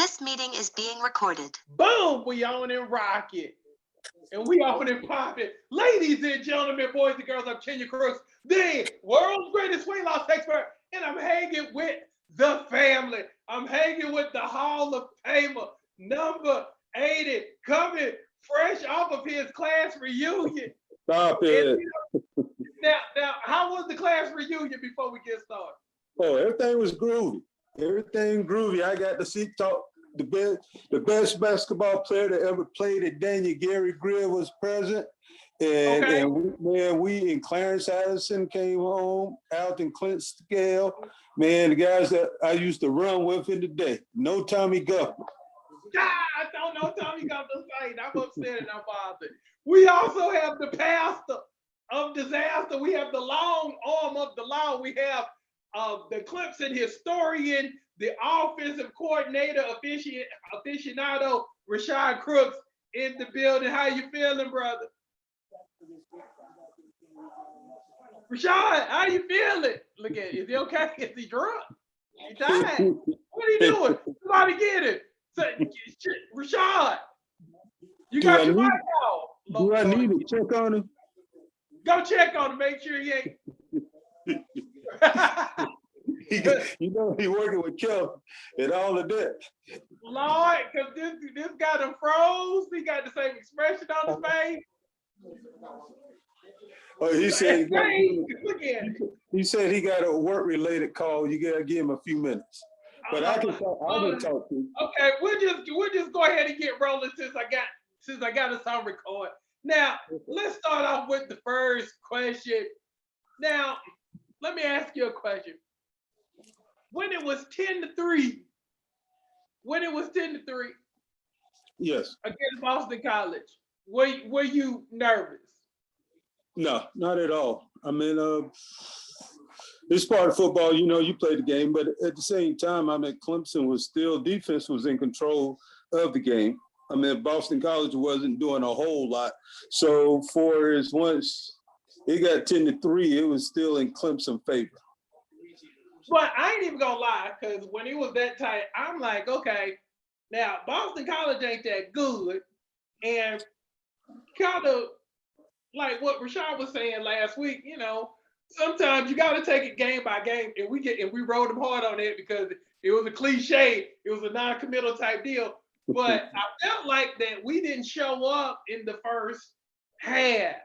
This meeting is being recorded. Boom, we on and rocking. And we on and popping. Ladies and gentlemen, boys and girls, I'm Kenya Crooks, the world's greatest weight loss expert. And I'm hanging with the family. I'm hanging with the Hall of Famer, number 80, coming fresh off of his class reunion. Stop it. Now, how was the class reunion before we get started? Oh, everything was groovy. Everything groovy. I got to see the best basketball player that ever played at Daniel. Gary Greer was present. And we and Clarence Addison came home, Alton Clint Scale. Man, the guys that I used to run with in the day. No Tommy Guffman. I don't know Tommy Guffman saying. I'm upset and I'm bothered. We also have the pastor of disaster. We have the long arm of the law. We have the Clemson historian, the offensive coordinator, aficionado, Rashad Crooks in the building. How you feeling, brother? Rashad, how you feeling? Look at it. Is he okay? Is he drunk? He died. What are you doing? Somebody get him. Rashad, you got your mic out. Do I need to check on him? Go check on him. Make sure he ain't. You know, he working with Kelvin and all of that. Lord, because this guy done froze. He got the same expression on his face. Oh, he said Look at it. He said he got a work-related call. You gotta give him a few minutes. But I can talk to him. Okay, we'll just go ahead and get rolling since I got us on record. Now, let's start off with the first question. Now, let me ask you a question. When it was 10-3, Yes. against Boston College, were you nervous? No, not at all. I mean, it's part of football. You know, you play the game, but at the same time, I mean, defense was in control of the game. I mean, Boston College wasn't doing a whole lot. So once it got 10-3, it was still in Clemson favor. But I ain't even gonna lie, because when it was that tight, I'm like, okay, now Boston College ain't that good. And kind of like what Rashad was saying last week, you know, sometimes you got to take it game by game. And we rode them hard on it because it was a cliche. It was a non-committal type deal. But I felt like that we didn't show up in the first half.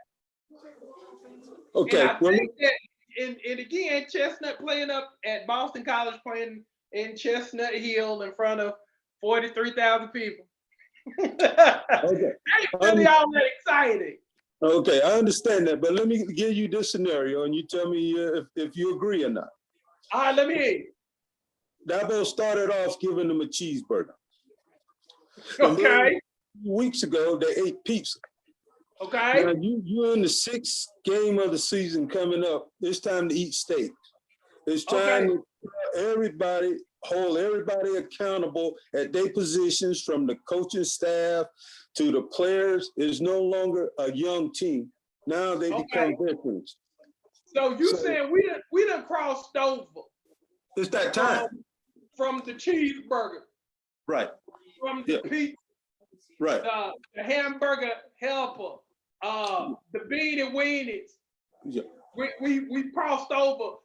Okay. And I think that, and again, Chestnut playing up at Boston College, playing in Chestnut Hill in front of 43,000 people. Okay. Ain't really all that exciting. Okay, I understand that, but let me give you this scenario, and you tell me if you agree or not. All right, let me hear you. Dabo started off giving them a cheeseburger. Okay. Weeks ago, they ate pizza. Okay. Now, you're in the 6th game of the season coming up. It's time to eat steak. It's time to hold everybody accountable at their positions, from the coaching staff to the players. Is no longer a young team. Now they become veterans. So saying we done crossed over. It's that time. From the cheeseburger. Right. From the pizza. Right. The hamburger helper. The beanie weenies. Yeah. We crossed over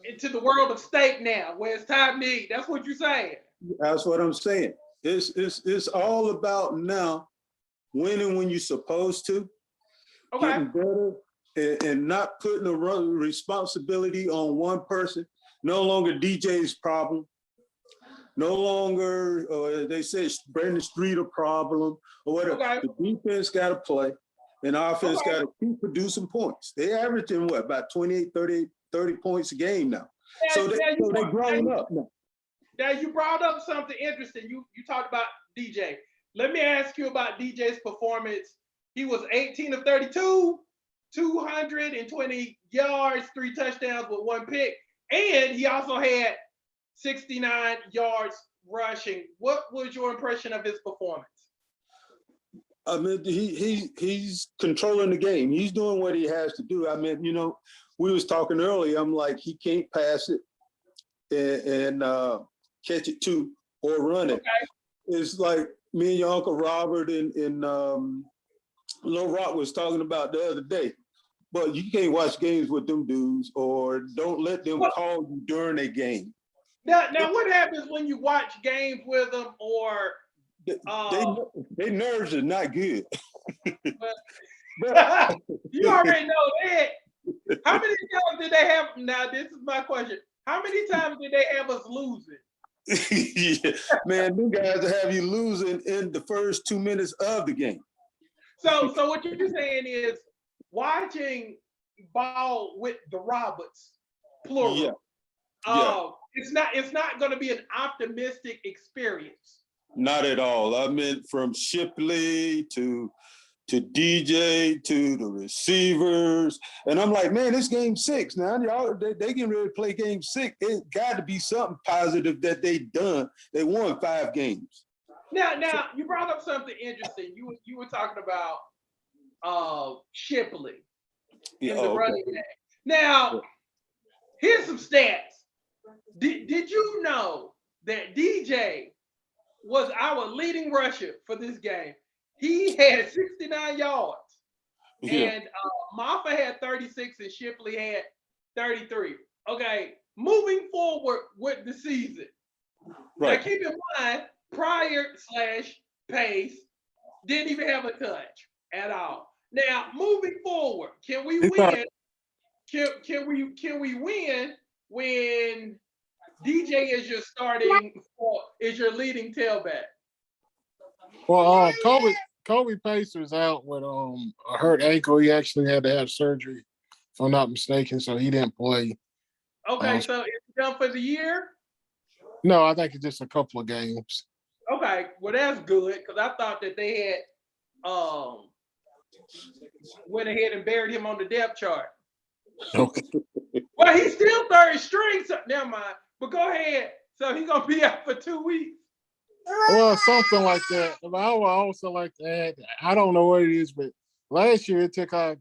into the world of steak now, where it's time to eat. That's what you're saying. That's what I'm saying. It's all about now winning when you're supposed to, getting better, and not putting the responsibility on one person. No longer DJ's problem. No longer, they say Brandon Street a problem or whatever. Okay. The defense got to play, and offense got to keep producing points. They averaging about 28, 30 points a game now. So they're growing up now. Now you brought up something interesting. You talked about DJ. Let me ask you about DJ's performance. He was 18 of 32, 220 yards, 3 touchdowns with 1 pick, and he also had 69 yards rushing. What was your impression of his performance? I mean, he's controlling the game. He's doing what he has to do. I mean, you know, we was talking earlier. I'm like, he can't pass it and catch it too or run it. it's like me and your Uncle Robert and Lil Rock was talking about the other day. But you can't watch games with them dudes, or don't let them call you during a game. Now, what happens when you watch games with them, or They nerves are not good. you already know that. How many times did they have? Now, this is my question. How many times did they have us losing? Yeah. Man, them guys have you losing in the first 2 minutes of the game. So what you're saying is watching ball with the Roberts, plural. Yeah. It's not going to be an optimistic experience. Not at all. I meant from Shipley to DJ to the receivers. And I'm like, man, it's game 6 now. Y'all, they can really play game 6. It got to be something positive that they done. They won 5 games. Now you brought up something interesting. You were talking about Shipley in the running back. Now, here's some stats. Did you know that DJ was our leading rusher for this game? He had 69 yards, and Maffa had 36, and Shipley had 33. Okay, moving forward with the season. Right. Now, keep in mind, Pryor/Pace didn't even have a touch at all. Now, moving forward, can we win? Can we win when DJ is your leading tailback? Well, Kobe Pace was out with a hurt ankle. He actually had to have surgery, if I'm not mistaken, so he didn't play. Okay, so it's done for the year? No, I think it's just a couple of games. Okay, well that's good, because I thought that they had went ahead and buried him on the depth chart. Okay. Well, he's still third string, so never mind. But go ahead. So he's gonna be out for 2 weeks. Well, something like that. But I would also like to add, I don't know what it is, but last year it took our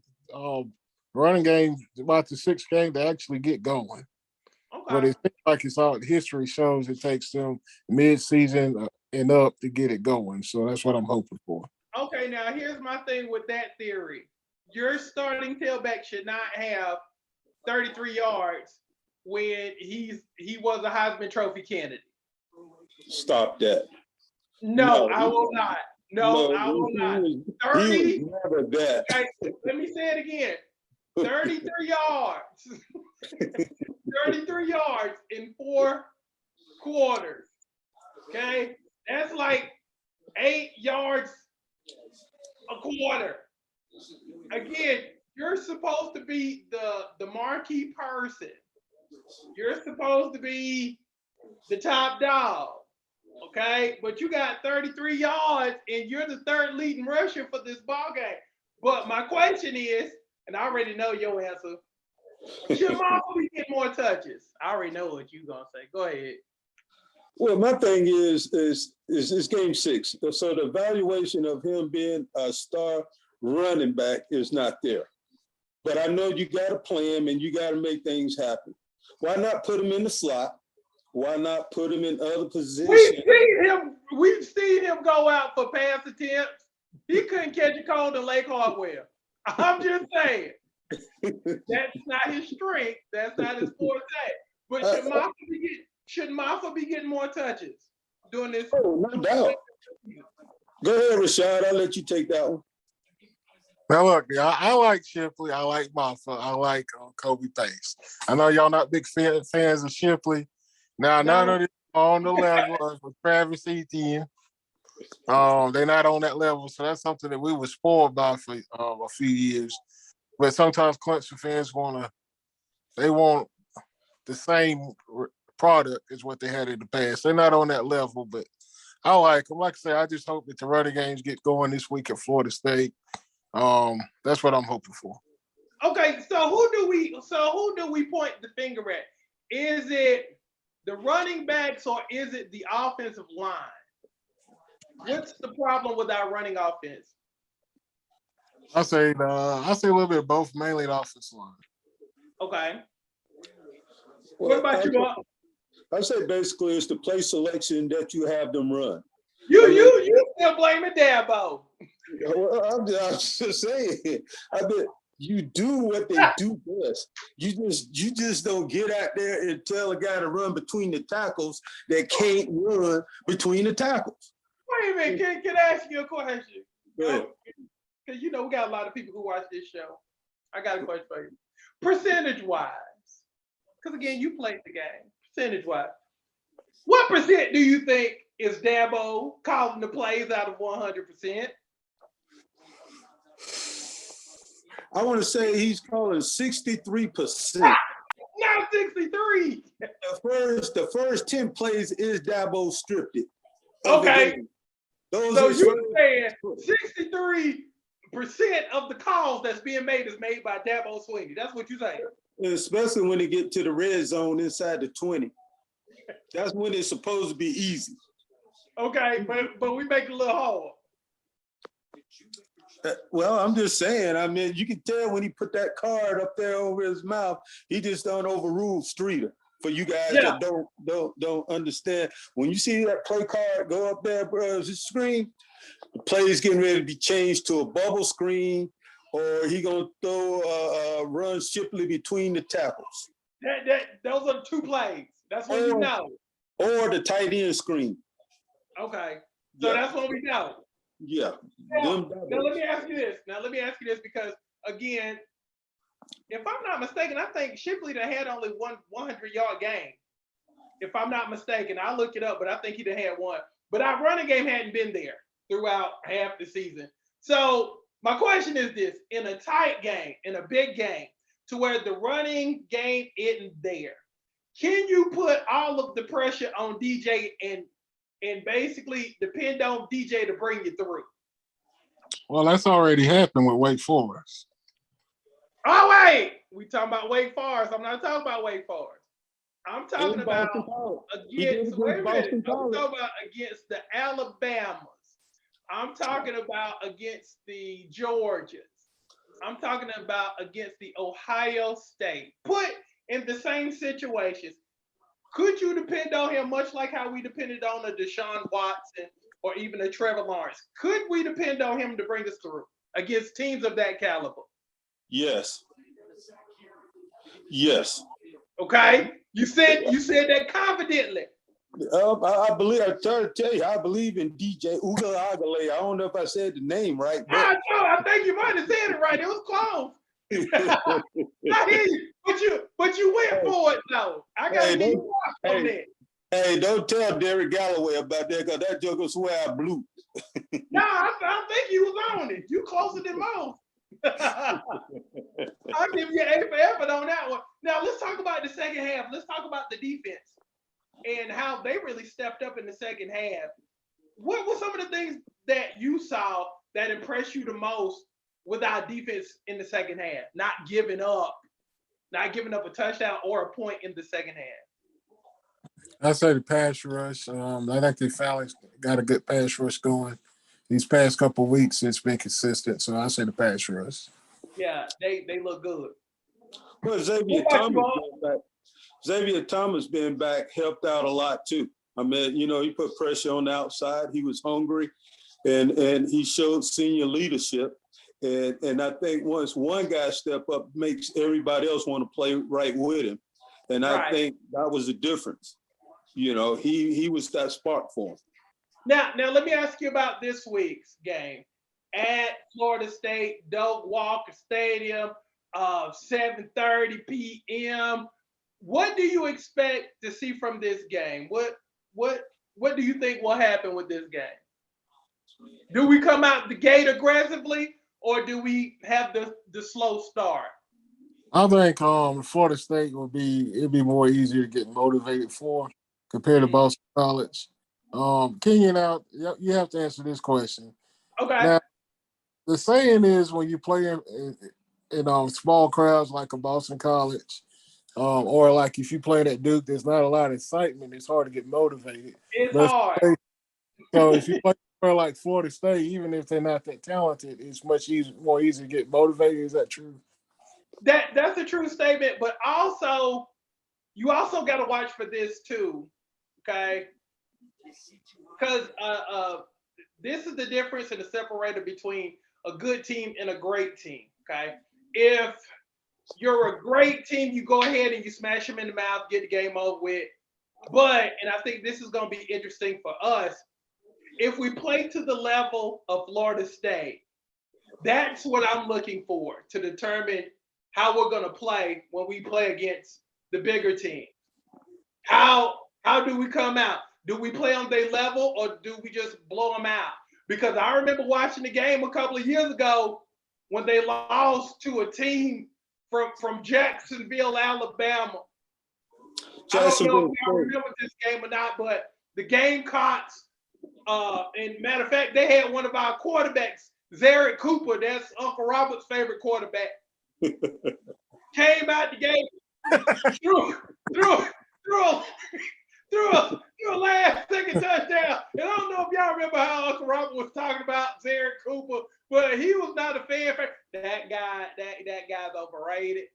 running game about the 6th game to actually get going. Okay. But it seems like it's all history shows it takes them mid-season and up to get it going. So that's what I'm hoping for. Okay, now here's my thing with that theory. Your starting tailback should not have 33 yards when he was a Heisman Trophy candidate. Stop that. No, I will not. No, I will not. 30. Never that. Okay, let me say it again. 33 yards. 33 yards in 4 quarters. Okay? That's like 8 yards a quarter. Again, you're supposed to be the marquee person. You're supposed to be the top dog. Okay? But you got 33 yards and you're the 3rd leading rusher for this ball game. But my question is, and I already know your answer, should Marvel get more touches? I already know what you're gonna say. Go ahead. Well, my thing is game 6. So the evaluation of him being a star running back is not there. But I know you got to play him and you got to make things happen. Why not put him in the slot? Why not put him in other positions? We've seen him go out for pass attempts. He couldn't catch a cold in Lake Hartwell. I'm just saying. That's not his strength. That's not his forte. But should Maffa be getting more touches doing this? Oh, no doubt. Go ahead, Rashad. I'll let you take that one. Now, look, I like Shipley. I like Maffa. I like Kobe Pace. I know y'all not big fans of Shipley. Now, none of them are on the level of Travis Etienne. They're not on that level, so that's something that we were spoiled by for a few years. But sometimes Clemson fans want the same product as what they had in the past. They're not on that level, but I like them. Like I say, I just hope that the running games get going this week at Florida State. That's what I'm hoping for. Okay, so who do we point the finger at? Is it the running backs or is it the offensive line? What's the problem with our running offense? I say a little bit of both, mainly the offensive line. Okay. What about you, Bob? I say basically it's the play selection that you have them run. You still blaming Dabo. Well, I'm just saying. I mean, you do what they do best. You just don't get out there and tell a guy to run between the tackles that can't run between the tackles. Wait a minute, can I ask you a question? Go ahead. Because we got a lot of people who watch this show. I got a question for you. Percentage-wise, because again, you played the game. Percentage-wise, what percent do you think is Dabo calling the plays out of 100%? I want to say he's calling 63%. Not 63. The first 10 plays is Dabo scripted. Okay. So you're saying 63% of the calls that's being made is made by Dabo Swinney. That's what you're saying. Especially when they get to the red zone inside the 20. That's when it's supposed to be easy. Okay, but we make it a little hard. Well, I'm just saying, I mean, you can tell when he put that card up there over his mouth, he just done overruled Streeter. For you guys that don't understand, when you see that play card go up there, bro, it's a screen, the play is getting ready to be changed to a bubble screen, or he gonna throw a run simply between the tackles. Those are the two plays. That's what you know. Or the tight end screen. Okay, so that's what we know. Yeah. Now let me ask you this. Because again, if I'm not mistaken, I think Shipley had only one 100-yard game. If I'm not mistaken, I'll look it up, but I think he had one. But our running game hadn't been there throughout half the season. So my question is this: in a tight game, in a big game, to where the running game isn't there, can you put all of the pressure on DJ and basically depend on DJ to bring you through? Well, that's already happened with Wake Forest. Oh, wait. We talking about Wake Forest. I'm not talking about Wake Forest. I'm talking about against, wait a minute. I'm talking about against the Alabamas. I'm talking about against the Georgias. I'm talking about against the Ohio State. Put in the same situations. Could you depend on him much like how we depended on a Deshaun Watson or even a Trevor Lawrence? Could we depend on him to bring us through against teams of that caliber? Yes. Yes. Okay. You said that confidently. I believe. I try to tell you, I believe in DJ Ugalagale. I don't know if I said the name right. But I think you might have said it right. It was close. I hear you, but you went for it though. I gotta give you on that. Hey, don't tell Derek Galloway about that, because that joker swear I blew. No, I think you was on it. You closer than most. I'll give you A for effort on that one. Now let's talk about the second half. Let's talk about the defense and how they really stepped up in the second half. What were some of the things that you saw that impressed you the most with our defense in the second half? Not giving up a touchdown or a point in the second half. I say the pass rush. I think they finally got a good pass rush going. These past couple of weeks, it's been consistent. So I say the pass rush. Yeah, they look good. Well, Xavier Thomas being back helped out a lot too. I mean, he put pressure on the outside. He was hungry, and he showed senior leadership. And I think once one guy step up, makes everybody else want to play right with him. And I think that was the difference. He was that spark for him. Now let me ask you about this week's game at Florida State, Doak Walker Stadium, 7:30 p.m. What do you expect to see from this game? What do you think will happen with this game? Do we come out the gate aggressively, or do we have the slow start? I think Florida State it'd be more easier to get motivated for compared to Boston College. Kenyon, out, you have to answer this question. Okay. Now, the saying is when you play in small crowds like a Boston College, or like if you play at Duke, there's not a lot of excitement. It's hard to get motivated. It's hard. So if you play somewhere like Florida State, even if they're not that talented, it's much more easy to get motivated. Is that true? That's a true statement, but also you also got to watch for this too. Okay, because this is the difference and the separator between a good team and a great team. Okay, if you're a great team, you go ahead and you smash them in the mouth, get the game over with. But, and I think this is going to be interesting for us, if we play to the level of Florida State, that's what I'm looking for to determine how we're going to play when we play against the bigger team. How do we come out? Do we play on their level or do we just blow them out? Because I remember watching the game a couple of years ago when they lost to a team from Jacksonville, Alabama. I don't know if y'all remember this game or not, but the Gamecocks, and matter of fact, they had one of our quarterbacks, Zarek Cooper, that's Uncle Robert's favorite quarterback, came out the game, threw a last second touchdown. And I don't know if y'all remember how Uncle Robert was talking about Zarek Cooper, but he was not a fan. That guy's overrated.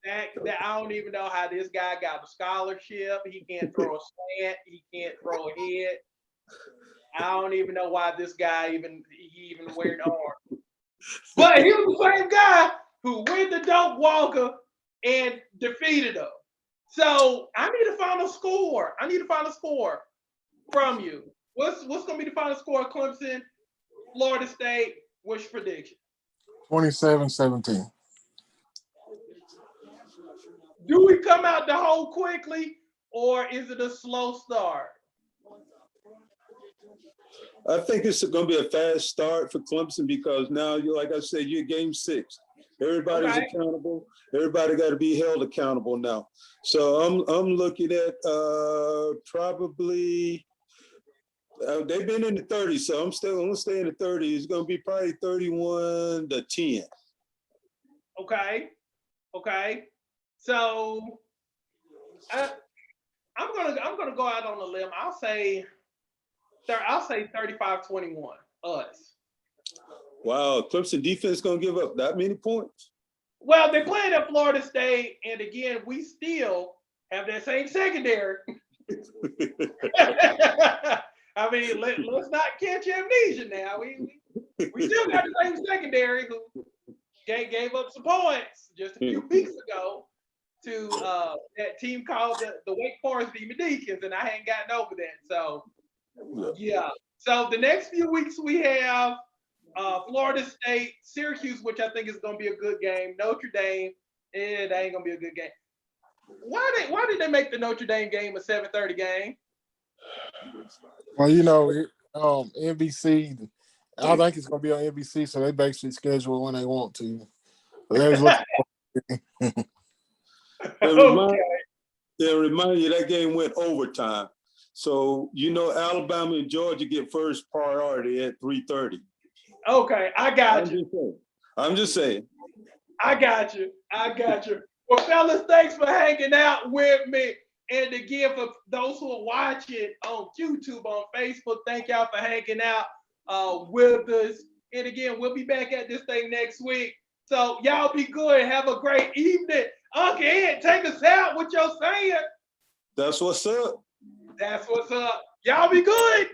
I don't even know how this guy got a scholarship. He can't throw a slant. He can't throw a head. I don't even know why this guy even wearing arms. But he was the same guy who went to Doak Walker and defeated him. So I need to find a score. I need to find a score from you. What's going to be the final score of Clemson, Florida State? What's your prediction? 27-17. Do we come out the hole quickly, or is it a slow start? I think it's going to be a fast start for Clemson because now, like I said, you're game 6. Everybody's accountable. Everybody got to be held accountable now. So I'm looking at probably they've been in the 30s, so I'm going to stay in the 30s. It's going to be probably 31-10. Okay. So I'm gonna go out on a limb. I'll say 35-21 us. Wow, Clemson defense gonna give up that many points? Well, they played at Florida State, and again, we still have that same secondary. I mean, let's not catch amnesia now. We still got the same secondary who gave up some points just a few weeks ago to that team called the Wake Forest Demon Deacons, and I hadn't gotten over that. So, yeah. So the next few weeks we have Florida State, Syracuse, which I think is going to be a good game. Notre Dame, that ain't going to be a good game. Why did they make the Notre Dame game a 7:30 game? Well, you know, NBC, I think it's going to be on NBC, so they basically schedule when they want to. Remind you that game went overtime. So, Alabama and Georgia get first priority at 3:30. Okay, I got you. I'm just saying. I got you. Well, fellas, thanks for hanging out with me. And again, for those who are watching on YouTube, on Facebook, thank y'all for hanging out with us. And again, we'll be back at this thing next week. So y'all be good. Have a great evening. Uncle Ed, take us out with your saying. That's what's up. Y'all be good.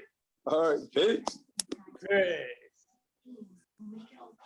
All right, peace. Hey.